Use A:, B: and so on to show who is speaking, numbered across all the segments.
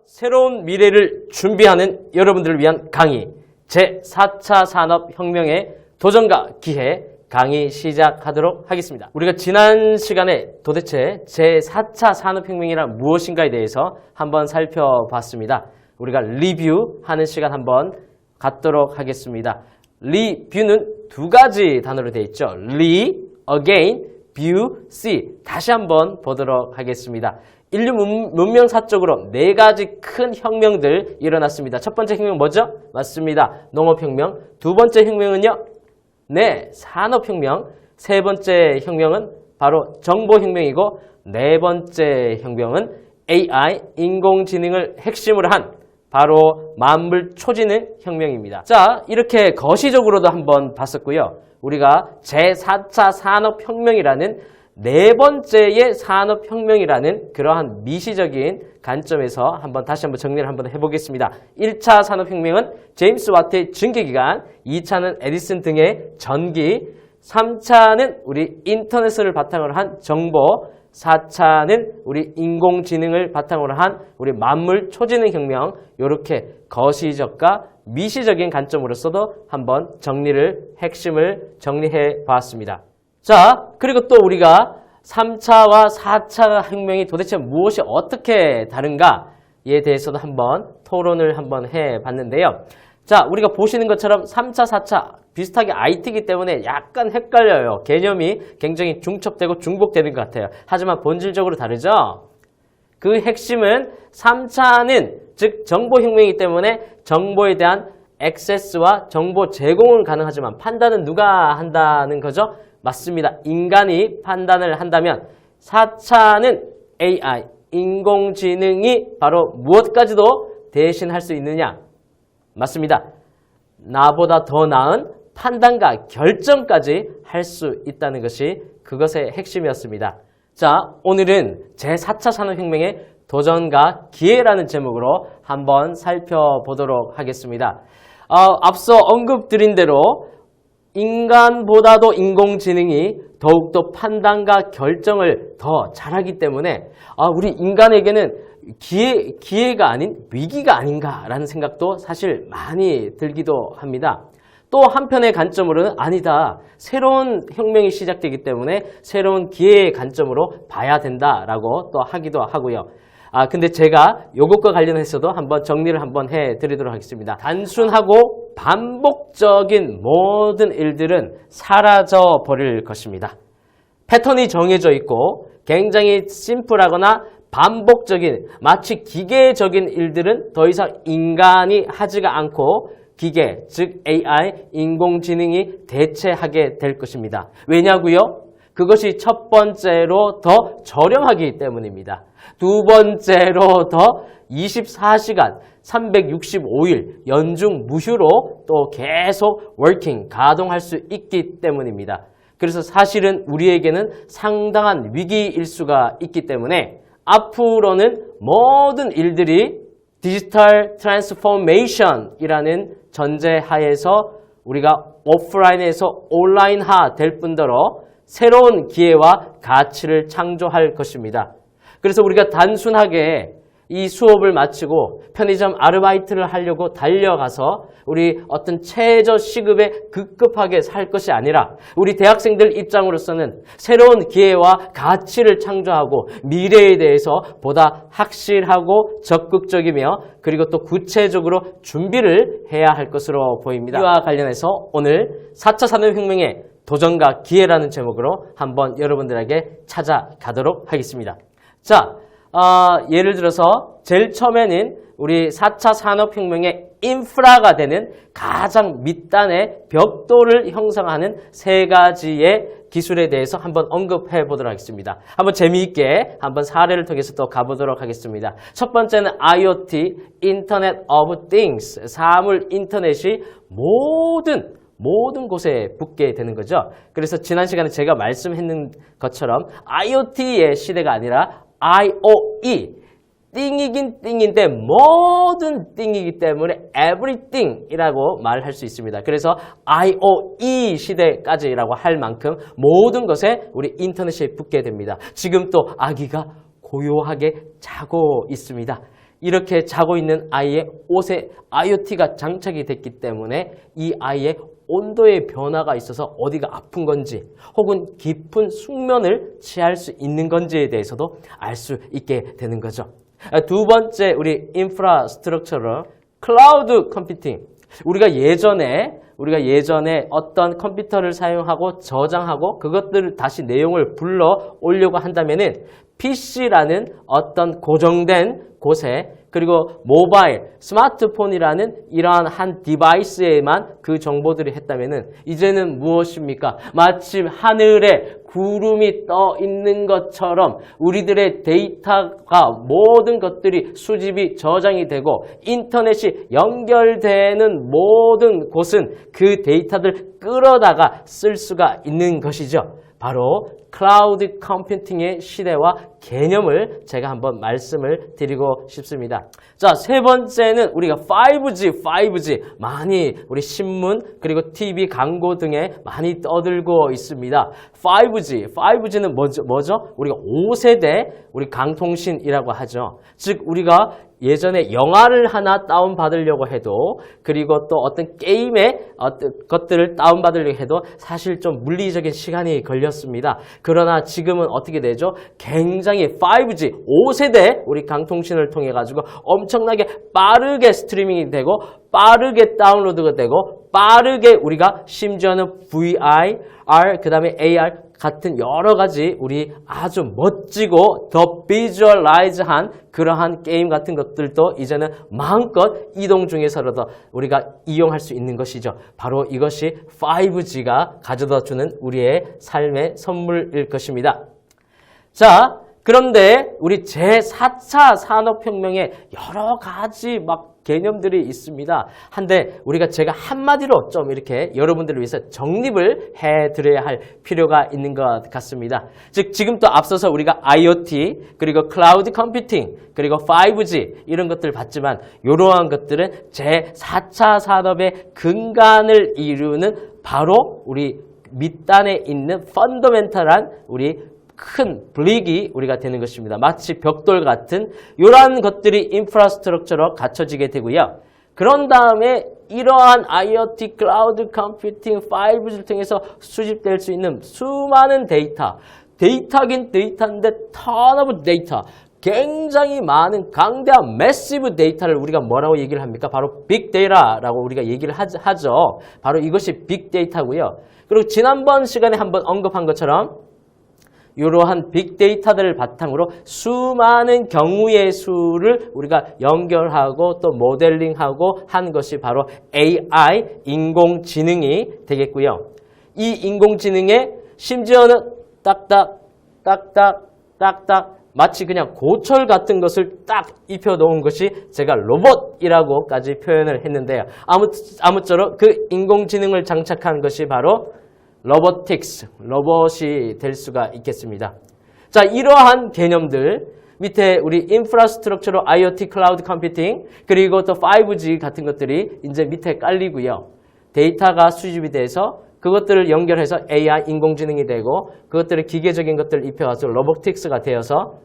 A: 새로운 미래를 준비하는 여러분들을 위한 강의 제4차 산업혁명의 도전과 기회 강의 시작하도록 하겠습니다. 우리가 지난 시간에 도대체 제4차 산업혁명이란 무엇인가에 대해서 한번 살펴봤습니다. 우리가 리뷰하는 시간 한번 갖도록 하겠습니다. 리뷰는 두 가지 단어로 되어 있죠. 리, again, view, see. 다시 한번 보도록 하겠습니다. 인류 문명사적으로 네 가지 큰 혁명들 일어났습니다. 첫 번째 혁명 뭐죠? 맞습니다. 농업혁명. 두 번째 혁명은요? 네, 산업혁명. 세 번째 혁명은 바로 정보혁명이고 네 번째 혁명은 AI, 인공지능을 핵심으로 한 바로 만물초지능 혁명입니다. 자, 이렇게 거시적으로도 한번 봤었고요. 우리가 제4차 산업혁명이라는 네 번째의 산업혁명이라는 그러한 미시적인 관점에서 다시 한번 정리를 한번 해보겠습니다. 1차 산업혁명은 제임스 와트의 증기기관, 2차는 에디슨 등의 전기, 3차는 우리 인터넷을 바탕으로 한 정보, 4차는 우리 인공지능을 바탕으로 한 우리 만물 초지능 혁명, 이렇게 거시적과 미시적인 관점으로서도 한번 핵심을 정리해 보았습니다. 자, 그리고 또 우리가 3차와 4차 혁명이 도대체 무엇이 어떻게 다른가에 대해서도 한번 토론을 한번 해봤는데요. 자, 우리가 보시는 것처럼 3차, 4차 비슷하게 IT이기 때문에 약간 헷갈려요. 개념이 굉장히 중첩되고 중복되는 것 같아요. 하지만 본질적으로 다르죠? 그 핵심은 3차는 즉 정보혁명이기 때문에 정보에 대한 액세스와 정보 제공은 가능하지만 판단은 누가 한다는 거죠? 맞습니다. 인간이 판단을 한다면 4차는 AI, 인공지능이 바로 무엇까지도 대신할 수 있느냐? 맞습니다. 나보다 더 나은 판단과 결정까지 할 수 있다는 것이 그것의 핵심이었습니다. 자, 오늘은 제4차 산업혁명의 도전과 기회라는 제목으로 한번 살펴보도록 하겠습니다. 앞서 언급드린 대로 인간보다도 인공지능이 더욱더 판단과 결정을 더 잘하기 때문에 우리 인간에게는 기회가 아닌 위기가 아닌가라는 생각도 사실 많이 들기도 합니다. 또 한편의 관점으로는 아니다. 새로운 혁명이 시작되기 때문에 새로운 기회의 관점으로 봐야 된다라고 또 하기도 하고요. 근데 제가 이것과 관련해서도 한번 정리를 한번 해드리도록 하겠습니다. 단순하고 반복적인 모든 일들은 사라져 버릴 것입니다. 패턴이 정해져 있고 굉장히 심플하거나 반복적인 마치 기계적인 일들은 더 이상 인간이 하지가 않고 기계, 즉 AI, 인공지능이 대체하게 될 것입니다. 왜냐고요? 그것이 첫 번째로 더 저렴하기 때문입니다. 두 번째로 더 24시간, 365일 연중 무휴로 또 계속 가동할 수 있기 때문입니다. 그래서 사실은 우리에게는 상당한 위기일 수가 있기 때문에 앞으로는 모든 일들이 디지털 트랜스포메이션이라는 전제하에서 우리가 오프라인에서 온라인화 될 뿐더러 새로운 기회와 가치를 창조할 것입니다. 그래서 우리가 단순하게 이 수업을 마치고 편의점 아르바이트를 하려고 달려가서 우리 어떤 최저 시급에 급급하게 살 것이 아니라 우리 대학생들 입장으로서는 새로운 기회와 가치를 창조하고 미래에 대해서 보다 확실하고 적극적이며 그리고 또 구체적으로 준비를 해야 할 것으로 보입니다. 이와 관련해서 오늘 4차 산업혁명의 도전과 기회라는 제목으로 한번 여러분들에게 찾아가도록 하겠습니다. 자, 예를 들어서 제일 처음에는 우리 4차 산업혁명의 인프라가 되는 가장 밑단의 벽돌을 형성하는 세 가지의 기술에 대해서 한번 언급해 보도록 하겠습니다. 한번 재미있게 한번 사례를 통해서 또 가보도록 하겠습니다. 첫 번째는 IoT, Internet of Things, 사물 인터넷이 모든 곳에 붙게 되는 거죠. 그래서 지난 시간에 제가 말씀했는 것처럼 IoT의 시대가 아니라 IOE, 띵이긴 띵인데 모든 띵이기 때문에 everything이라고 말할 수 있습니다. 그래서 IOE 시대까지라고 할 만큼 모든 것에 우리 인터넷이 붙게 됩니다. 지금 또 아기가 고요하게 자고 있습니다. 이렇게 자고 있는 아이의 옷에 IoT가 장착이 됐기 때문에 이 아이의 온도의 변화가 있어서 어디가 아픈 건지 혹은 깊은 숙면을 취할 수 있는 건지에 대해서도 알 수 있게 되는 거죠. 두 번째, 우리 인프라스트럭처럴 클라우드 컴퓨팅. 우리가 예전에 어떤 컴퓨터를 사용하고 저장하고 그것들을 다시 내용을 불러 오려고 한다면은 PC라는 어떤 고정된 곳에 그리고 모바일, 스마트폰이라는 이러한 한 디바이스에만 그 정보들이 했다면은 이제는 무엇입니까? 마침 하늘에 구름이 떠 있는 것처럼 우리들의 데이터가 모든 것들이 수집이 저장이 되고 인터넷이 연결되는 모든 곳은 그 데이터를 끌어다가 쓸 수가 있는 것이죠. 바로 클라우드 컴퓨팅의 시대와 개념을 제가 한번 말씀을 드리고 싶습니다. 자, 세 번째는 우리가 5G 많이 우리 신문 그리고 TV 광고 등에 많이 떠들고 있습니다. 5G는 뭐죠? 우리가 5세대 우리 강통신이라고 하죠. 즉 우리가 예전에 영화를 하나 다운받으려고 해도 그리고 또 어떤 게임의 것들을 다운받으려고 해도 사실 좀 물리적인 시간이 걸렸습니다. 그러나 지금은 어떻게 되죠? 굉장히 5G, 5세대 우리 강통신을 통해 가지고 엄청나게 빠르게 스트리밍이 되고 빠르게 다운로드가 되고 빠르게 우리가 심지어는 VR, 그 다음에 AR 같은 여러 가지 우리 아주 멋지고 더 비주얼라이즈한 그러한 게임 같은 것들도 이제는 마음껏 이동 중에서라도 우리가 이용할 수 있는 것이죠. 바로 이것이 5G가 가져다 주는 우리의 삶의 선물일 것입니다. 자, 그런데 우리 제4차 산업혁명에 여러 가지 개념들이 있습니다. 한데 우리가 제가 한마디로 좀 이렇게 여러분들을 위해서 정립을 해드려야 할 필요가 있는 것 같습니다. 즉 지금 또 앞서서 우리가 IoT 그리고 클라우드 컴퓨팅 그리고 5G 이런 것들 봤지만 이러한 것들은 제4차 산업의 근간을 이루는 바로 우리 밑단에 있는 펀더멘탈한 우리 큰 블릭이 우리가 되는 것입니다. 마치 벽돌 같은 이러한 것들이 인프라스트럭처로 갖춰지게 되고요. 그런 다음에 이러한 IoT, 클라우드 컴퓨팅, 5G를 통해서 수집될 수 있는 수많은 데이터긴 데이터인데 턴 오브 데이터, 굉장히 많은 강대한 매시브 데이터를 우리가 뭐라고 얘기를 합니까? 바로 빅데이터라고 우리가 얘기를 하죠. 바로 이것이 빅데이터고요. 그리고 지난번 시간에 한번 언급한 것처럼 이러한 빅데이터들을 바탕으로 수많은 경우의 수를 우리가 연결하고 또 모델링하고 한 것이 바로 AI, 인공지능이 되겠고요. 이 인공지능에 심지어는 딱딱 마치 그냥 고철 같은 것을 딱 입혀놓은 것이 제가 로봇이라고까지 표현을 했는데요. 아무쪼록 그 인공지능을 장착한 것이 바로 로보틱스, 로봇이 될 수가 있겠습니다. 자, 이러한 개념들 밑에 우리 인프라스트럭처로 IoT, 클라우드 컴퓨팅 그리고 또 5G 같은 것들이 이제 밑에 깔리고요. 데이터가 수집이 돼서 그것들을 연결해서 AI, 인공지능이 되고 그것들을 기계적인 것들을 입혀가지고 로보틱스가 되어서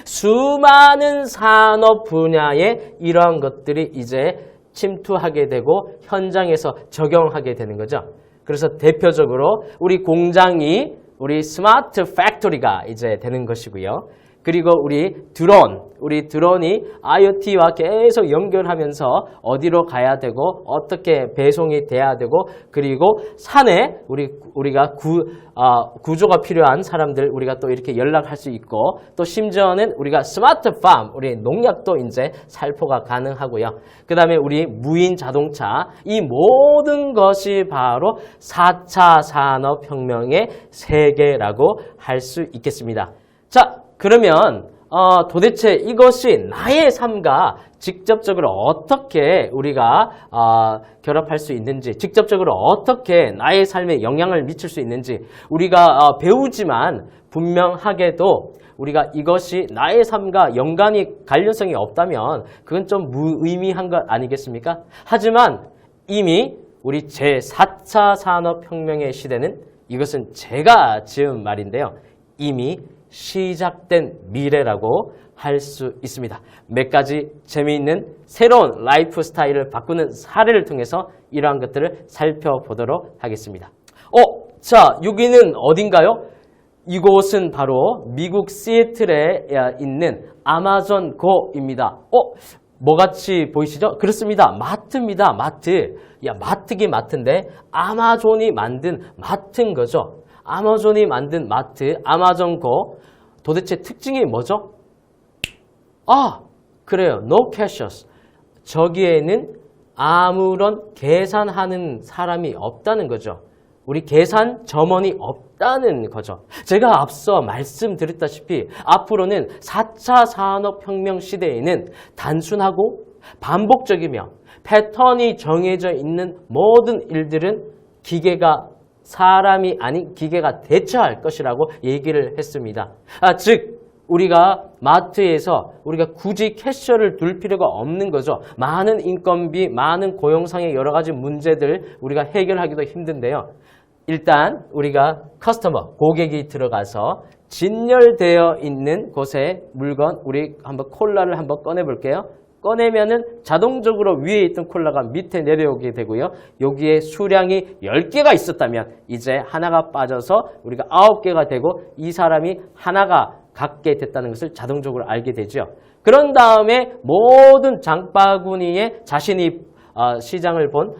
A: 수많은 산업 분야에 이러한 것들이 이제 침투하게 되고 현장에서 적용하게 되는 거죠. 그래서 대표적으로 우리 공장이 우리 스마트 팩토리가 이제 되는 것이고요. 그리고 우리 드론이 IoT와 계속 연결하면서 어디로 가야 되고 어떻게 배송이 돼야 되고 그리고 산에 우리가 구조가 필요한 사람들 우리가 또 이렇게 연락할 수 있고 또 심지어는 우리가 스마트팜 우리 농약도 이제 살포가 가능하고요. 그 다음에 우리 무인 자동차 이 모든 것이 바로 4차 산업혁명의 세계라고 할 수 있겠습니다. 자, 그러면 도대체 이것이 나의 삶과 직접적으로 어떻게 우리가 결합할 수 있는지 직접적으로 어떻게 나의 삶에 영향을 미칠 수 있는지 우리가 배우지만 분명하게도 우리가 이것이 나의 삶과 연관이 관련성이 없다면 그건 좀 무의미한 것 아니겠습니까? 하지만 이미 우리 제4차 산업혁명의 시대는 이것은 제가 지은 말인데요. 이미 시작된 미래라고 할 수 있습니다. 몇 가지 재미있는 새로운 라이프 스타일을 바꾸는 사례를 통해서 이러한 것들을 살펴보도록 하겠습니다. 자, 여기는 어딘가요? 이곳은 바로 미국 시애틀에 있는 아마존 고입니다. 뭐같이 보이시죠? 그렇습니다. 마트입니다. 마트. 마트긴 마트인데 아마존이 만든 마트인 거죠. 아마존이 만든 마트, 아마존 고. 도대체 특징이 뭐죠? 그래요. No cashiers. 저기에는 아무런 계산하는 사람이 없다는 거죠. 우리 계산 점원이 없다는 거죠. 제가 앞서 말씀드렸다시피 앞으로는 4차 산업혁명 시대에는 단순하고 반복적이며 패턴이 정해져 있는 모든 일들은 기계가 사람이 아닌 기계가 대처할 것이라고 얘기를 했습니다. 즉 우리가 마트에서 우리가 굳이 캐셔를 둘 필요가 없는 거죠. 많은 인건비, 많은 고용상의 여러 가지 문제들 우리가 해결하기도 힘든데요. 일단 우리가 커스터머, 고객이 들어가서 진열되어 있는 곳에 물건, 우리 한번 콜라를 한번 꺼내 볼게요. 꺼내면은 자동적으로 위에 있던 콜라가 밑에 내려오게 되고요. 여기에 수량이 10개가 있었다면 이제 하나가 빠져서 우리가 9개가 되고 이 사람이 하나가 갖게 됐다는 것을 자동적으로 알게 되죠. 그런 다음에 모든 장바구니에 자신이 시장을 본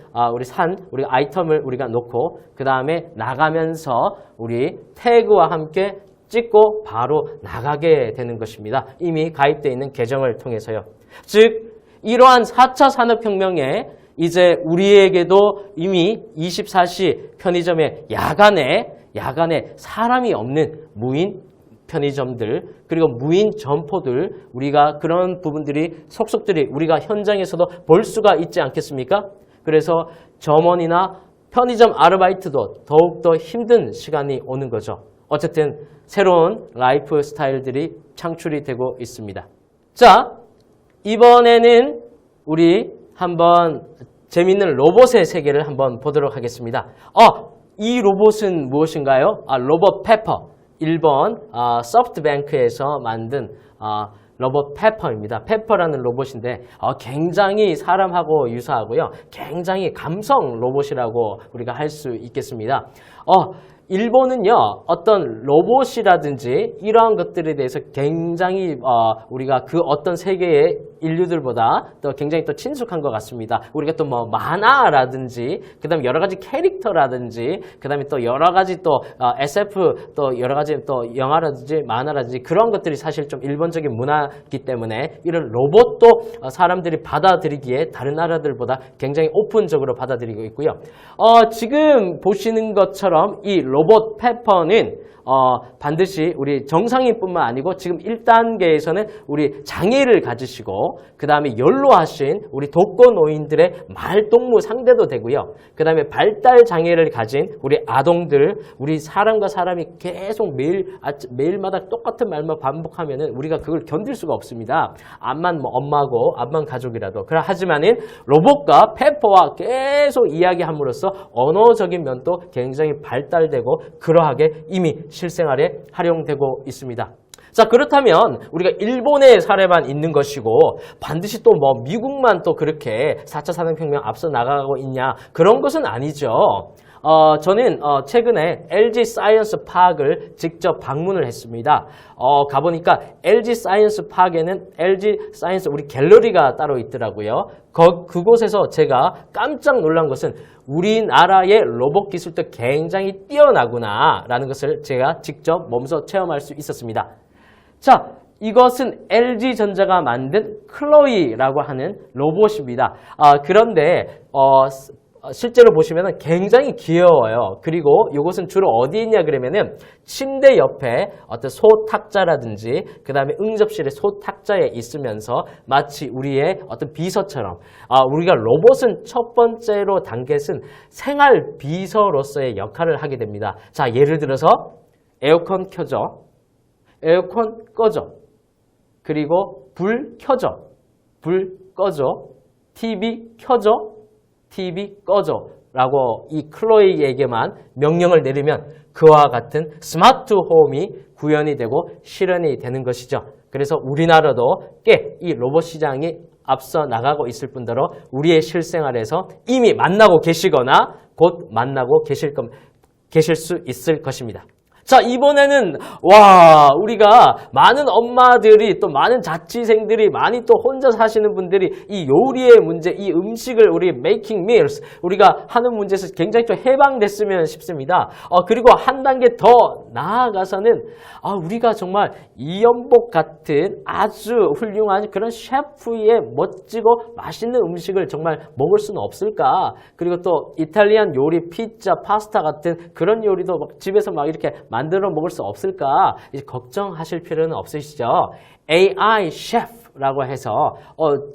A: 우리 아이템을 우리가 놓고 그 다음에 나가면서 우리 태그와 함께 찍고 바로 나가게 되는 것입니다. 이미 가입되어 있는 계정을 통해서요. 즉 이러한 4차 산업혁명에 이제 우리에게도 이미 24시 편의점에 야간에 사람이 없는 무인 편의점들 그리고 무인 점포들 우리가 그런 부분들이 속속들이 우리가 현장에서도 볼 수가 있지 않겠습니까? 그래서 점원이나 편의점 아르바이트도 더욱더 힘든 시간이 오는 거죠. 어쨌든 새로운 라이프 스타일들이 창출이 되고 있습니다. 자, 이번에는 우리 한번 재미있는 로봇의 세계를 한번 보도록 하겠습니다. 이 로봇은 무엇인가요? 로봇 페퍼. 일본 소프트뱅크에서 만든 로봇 페퍼입니다. 페퍼라는 로봇인데 굉장히 사람하고 유사하고요. 굉장히 감성 로봇이라고 우리가 할 수 있겠습니다. 일본은요, 어떤 로봇이라든지 이러한 것들에 대해서 굉장히 우리가 그 어떤 세계의 인류들보다 또 굉장히 또 친숙한 것 같습니다. 우리가 또 뭐 만화라든지 그다음에 여러 가지 캐릭터라든지 그다음에 또 여러 가지 또 SF 또 여러 가지 또 영화라든지 만화라든지 그런 것들이 사실 좀 일본적인 문화이기 때문에 이런 로봇도 사람들이 받아들이기에 다른 나라들보다 굉장히 오픈적으로 받아들이고 있고요. 지금 보시는 것처럼 이 로봇 페퍼는 반드시 우리 정상인뿐만 아니고 지금 1단계에서는 우리 장애를 가지시고 그 다음에 연로하신 우리 독거노인들의 말동무 상대도 되고요. 그 다음에 발달 장애를 가진 우리 아동들, 우리 사람과 사람이 계속 매일마다 똑같은 말만 반복하면은 우리가 그걸 견딜 수가 없습니다. 암만 뭐 엄마고 암만 가족이라도. 하지만은 로봇과 페퍼와 계속 이야기함으로써 언어적인 면도 굉장히 발달되고 그러하게 이미 실생활에 활용되고 있습니다. 자, 그렇다면 우리가 일본의 사례만 있는 것이고 반드시 또 뭐 미국만 또 그렇게 4차 산업혁명 앞서 나가고 있냐 그런 것은 아니죠. 저는 최근에 LG 사이언스 파크를 직접 방문을 했습니다. 가보니까 LG 사이언스 파크에는 LG 사이언스 우리 갤러리가 따로 있더라고요. 그곳에서 제가 깜짝 놀란 것은 우리나라의 로봇 기술도 굉장히 뛰어나구나 라는 것을 제가 직접 몸소 체험할 수 있었습니다. 자, 이것은 LG전자가 만든 클로이라고 하는 로봇입니다. 그런데 실제로 보시면 굉장히 귀여워요. 그리고 이것은 주로 어디 있냐 그러면은 침대 옆에 어떤 소탁자라든지 그 다음에 응접실에 소탁자에 있으면서 마치 우리의 어떤 비서처럼 우리가 로봇은 첫 번째로 단계는 생활 비서로서의 역할을 하게 됩니다. 자, 예를 들어서 에어컨 켜줘. 에어컨 꺼줘. 그리고 불 켜줘. 불 꺼줘. TV 켜줘. TV 꺼줘 라고 이 클로이에게만 명령을 내리면 그와 같은 스마트 홈이 구현이 되고 실현이 되는 것이죠. 그래서 우리나라도 꽤 이 로봇 시장이 앞서 나가고 있을 뿐더러 우리의 실생활에서 이미 만나고 계시거나 곧 만나고 계실 수 있을 것입니다. 자, 이번에는 우리가 많은 엄마들이 또 많은 자취생들이 많이 또 혼자 사시는 분들이 이 요리의 문제, 이 음식을 우리 making meals 우리가 하는 문제에서 굉장히 또 해방됐으면 싶습니다. 그리고 한 단계 더 나아가서는 우리가 정말 이연복 같은 아주 훌륭한 그런 셰프의 멋지고 맛있는 음식을 정말 먹을 수는 없을까? 그리고 또 이탈리안 요리, 피자, 파스타 같은 그런 요리도 막 집에서 막 이렇게 만들어 먹을 수 없을까? 이제 걱정하실 필요는 없으시죠? AI 셰프라고 해서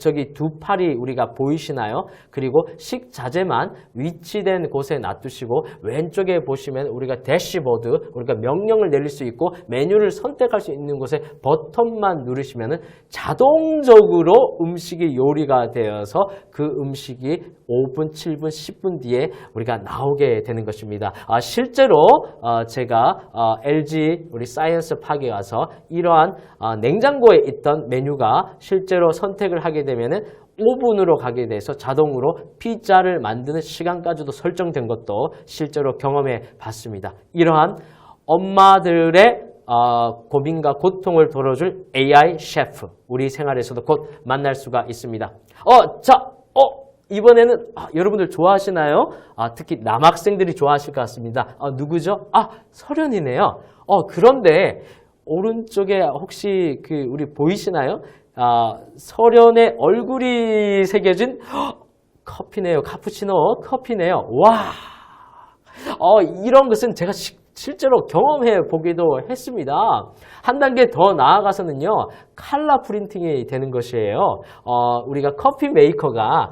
A: 저기 두 팔이 우리가 보이시나요? 그리고 식자재만 위치된 곳에 놔두시고 왼쪽에 보시면 우리가 대시보드, 우리가 명령을 내릴 수 있고 메뉴를 선택할 수 있는 곳에 버튼만 누르시면 자동적으로 음식이 요리가 되어서 그 음식이 5분, 7분, 10분 뒤에 우리가 나오게 되는 것입니다. 실제로 제가 LG 우리 사이언스 파크에 가서 이러한 냉장고에 있던 메뉴가 실제로 선택을 하게 되면은 5분으로 가게 돼서 자동으로 피자를 만드는 시간까지도 설정된 것도 실제로 경험해 봤습니다. 이러한 엄마들의 고민과 고통을 덜어줄 AI 셰프, 우리 생활에서도 곧 만날 수가 있습니다. 이번에는 여러분들 좋아하시나요? 특히 남학생들이 좋아하실 것 같습니다. 누구죠? 설현이네요. 그런데 오른쪽에 혹시 우리 보이시나요? 설현의 얼굴이 새겨진 커피네요. 카푸치노 커피네요. 와, 이런 것은 제가 실제로 경험해 보기도 했습니다. 한 단계 더 나아가서는요, 칼라 프린팅이 되는 것이에요. 우리가 커피 메이커가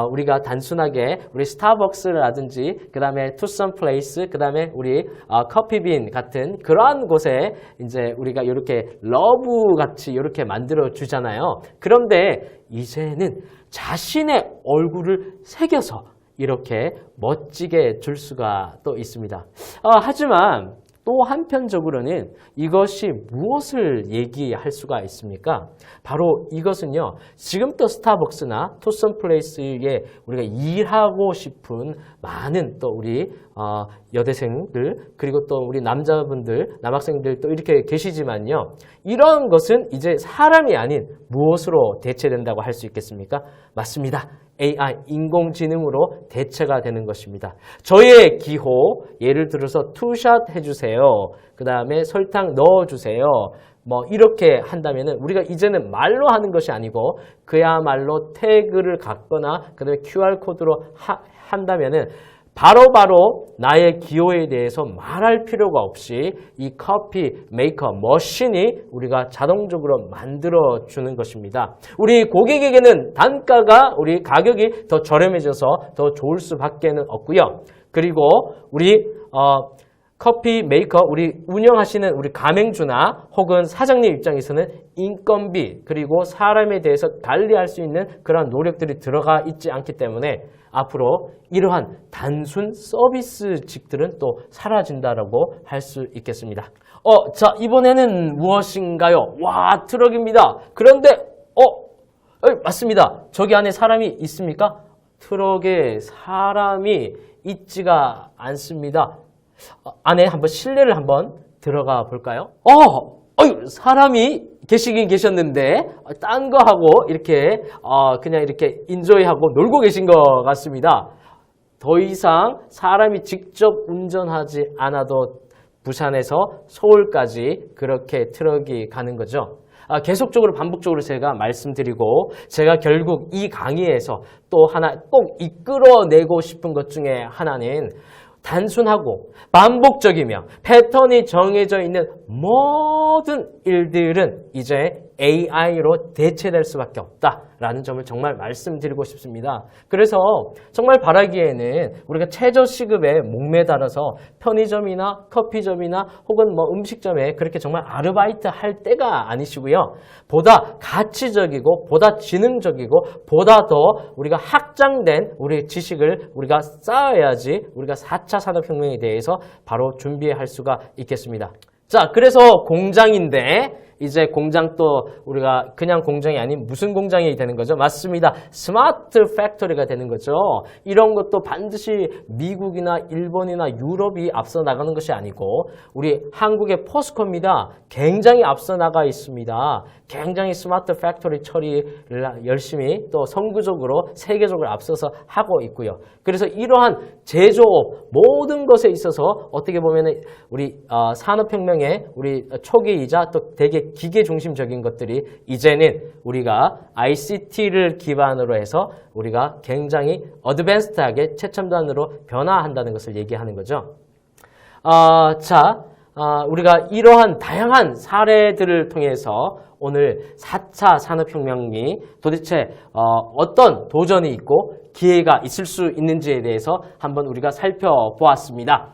A: 우리가 단순하게 우리 스타벅스라든지 그 다음에 투썸 플레이스, 그 다음에 우리 커피빈 같은 그러한 곳에 이제 우리가 이렇게 러브 같이 이렇게 만들어 주잖아요. 그런데 이제는 자신의 얼굴을 새겨서 이렇게 멋지게 줄 수가 또 있습니다. 하지만 또 한편적으로는 이것이 무엇을 얘기할 수가 있습니까? 바로 이것은요, 지금 또 스타벅스나 투썸 플레이스에 우리가 일하고 싶은 많은 또 우리 여대생들, 그리고 또 우리 남자분들, 남학생들 또 이렇게 계시지만요, 이런 것은 이제 사람이 아닌 무엇으로 대체된다고 할 수 있겠습니까? 맞습니다. AI, 인공지능으로 대체가 되는 것입니다. 저의 기호, 예를 들어서 투샷 해주세요. 그 다음에 설탕 넣어주세요. 이렇게 한다면은 우리가 이제는 말로 하는 것이 아니고 그야말로 태그를 갖거나 그 다음에 QR코드로 한다면은 바로바로 나의 기호에 대해서 말할 필요가 없이 이 커피 메이커 머신이 우리가 자동적으로 만들어 주는 것입니다. 우리 고객에게는 단가가 우리 가격이 더 저렴해져서 더 좋을 수밖에 없고요. 그리고 우리 커피 메이커 우리 운영하시는 우리 가맹주나 혹은 사장님 입장에서는 인건비 그리고 사람에 대해서 관리할 수 있는 그런 노력들이 들어가 있지 않기 때문에 앞으로 이러한 단순 서비스직들은 또 사라진다라고 할 수 있겠습니다. 자, 이번에는 무엇인가요? 와, 트럭입니다. 그런데 맞습니다. 저기 안에 사람이 있습니까? 트럭에 사람이 있지가 않습니다. 안에 한번 실내를 한번 들어가 볼까요? 사람이 계시긴 계셨는데 딴 거 하고 이렇게 그냥 이렇게 인조이하고 놀고 계신 것 같습니다. 더 이상 사람이 직접 운전하지 않아도 부산에서 서울까지 그렇게 트럭이 가는 거죠. 계속적으로 반복적으로 제가 말씀드리고 제가 결국 이 강의에서 또 하나 꼭 이끌어내고 싶은 것 중에 하나는 단순하고 반복적이며 패턴이 정해져 있는 모든 일들은 이제 AI로 대체될 수밖에 없다라는 점을 정말 말씀드리고 싶습니다. 그래서 정말 바라기에는 우리가 최저시급에 목매달아서 편의점이나 커피점이나 혹은 음식점에 그렇게 정말 아르바이트 할 때가 아니시고요. 보다 가치적이고 보다 지능적이고 보다 더 우리가 확장된 우리 지식을 우리가 쌓아야지 우리가 4차 산업혁명에 대해서 바로 준비할 수가 있겠습니다. 자, 그래서 공장인데 이제 공장 또 우리가 그냥 공장이 아닌 무슨 공장이 되는 거죠? 맞습니다. 스마트 팩토리가 되는 거죠. 이런 것도 반드시 미국이나 일본이나 유럽이 앞서 나가는 것이 아니고 우리 한국의 포스코입니다. 굉장히 앞서 나가 있습니다. 굉장히 스마트 팩토리 처리를 열심히 또 선구적으로 세계적으로 앞서서 하고 있고요. 그래서 이러한 제조업 모든 것에 있어서 어떻게 보면 우리 산업혁명의 우리 초기이자 또 되게 기계 중심적인 것들이 이제는 우리가 ICT를 기반으로 해서 우리가 굉장히 어드밴스드하게 최첨단으로 변화한다는 것을 얘기하는 거죠. 우리가 이러한 다양한 사례들을 통해서 오늘 4차 산업혁명이 도대체 어떤 도전이 있고 기회가 있을 수 있는지에 대해서 한번 우리가 살펴보았습니다.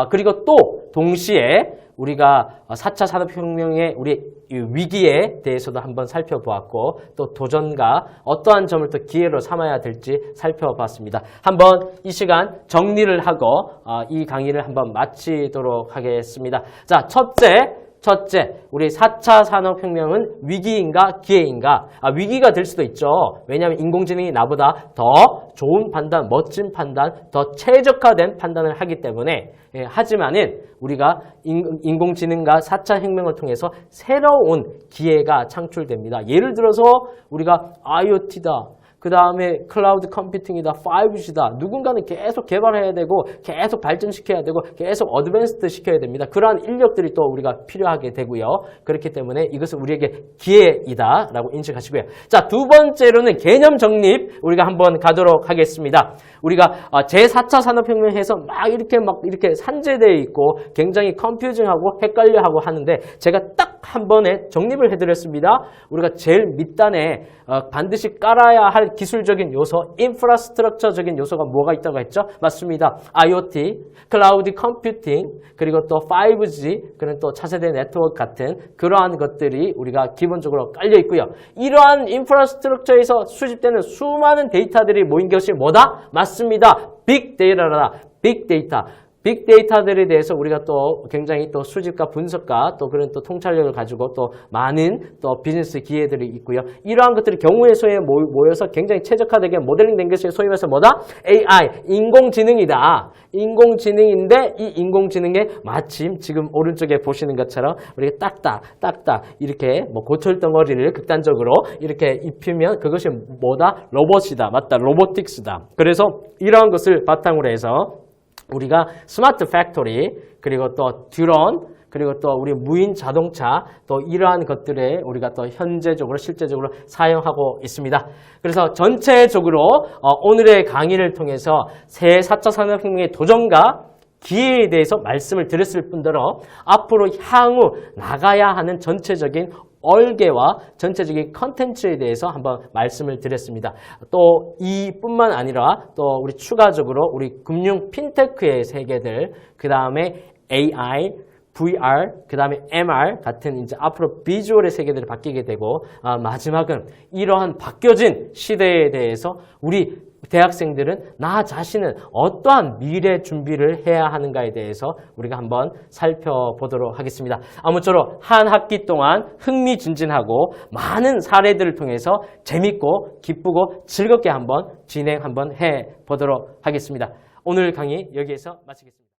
A: 그리고 또 동시에 우리가 4차 산업혁명의 우리 위기에 대해서도 한번 살펴보았고 또 도전과 어떠한 점을 또 기회로 삼아야 될지 살펴봤습니다. 한번 이 시간 정리를 하고 이 강의를 한번 마치도록 하겠습니다. 자, 첫째, 우리 4차 산업혁명은 위기인가 기회인가? 위기가 될 수도 있죠. 왜냐하면 인공지능이 나보다 더 좋은 판단, 멋진 판단, 더 최적화된 판단을 하기 때문에 하지만은 우리가 인공지능과 4차 혁명을 통해서 새로운 기회가 창출됩니다. 예를 들어서 우리가 IoT다. 그 다음에 클라우드 컴퓨팅이다, 5G다. 누군가는 계속 개발해야 되고 계속 발전시켜야 되고 계속 어드밴스드 시켜야 됩니다. 그러한 인력들이 또 우리가 필요하게 되고요. 그렇기 때문에 이것은 우리에게 기회이다 라고 인식하시고요. 자, 두 번째로는 개념 정립 우리가 한번 가도록 하겠습니다. 우리가 제4차 산업혁명에서 막 이렇게 산재되어 있고 굉장히 컨퓨징하고 헷갈려하고 하는데 제가 딱 한 번에 정립을 해드렸습니다. 우리가 제일 밑단에 반드시 깔아야 할 기술적인 요소, 인프라스트럭처적인 요소가 뭐가 있다고 했죠? 맞습니다. IoT, 클라우드 컴퓨팅, 그리고 또 5G, 그런 또 차세대 네트워크 같은 그러한 것들이 우리가 기본적으로 깔려 있고요. 이러한 인프라스트럭처에서 수집되는 수많은 데이터들이 모인 것이 뭐다? 맞습니다. 빅데이터다. 빅데이터. 빅데이터들에 대해서 우리가 또 굉장히 또 수집과 분석과 또 그런 또 통찰력을 가지고 또 많은 또 비즈니스 기회들이 있고요. 이러한 것들이 경우의 수에 모여서 굉장히 최적화되게 모델링 된 것이 소위 말해서 뭐다? AI, 인공지능이다. 인공지능인데 이 인공지능에 마침 지금 오른쪽에 보시는 것처럼 우리가 딱딱 이렇게 뭐 고철덩어리를 극단적으로 이렇게 입히면 그것이 뭐다? 로봇이다. 맞다. 로보틱스다. 그래서 이러한 것을 바탕으로 해서 우리가 스마트 팩토리, 그리고 또 드론, 그리고 또 우리 무인 자동차, 또 이러한 것들에 우리가 또 현재적으로 실제적으로 사용하고 있습니다. 그래서 전체적으로 오늘의 강의를 통해서 새 4차 산업혁명의 도전과 기회에 대해서 말씀을 드렸을 뿐더러 앞으로 향후 나가야 하는 전체적인 얼개와 전체적인 컨텐츠에 대해서 한번 말씀을 드렸습니다. 또 이뿐만 아니라 또 우리 추가적으로 우리 금융 핀테크의 세계들, 그 다음에 AI, VR, 그 다음에 MR 같은 이제 앞으로 비주얼의 세계들이 바뀌게 되고 마지막은 이러한 바뀌어진 시대에 대해서 우리 대학생들은 나 자신은 어떠한 미래 준비를 해야 하는가에 대해서 우리가 한번 살펴보도록 하겠습니다. 아무쪼록 한 학기 동안 흥미진진하고 많은 사례들을 통해서 재밌고 기쁘고 즐겁게 한번 진행 한번 해보도록 하겠습니다. 오늘 강의 여기에서 마치겠습니다.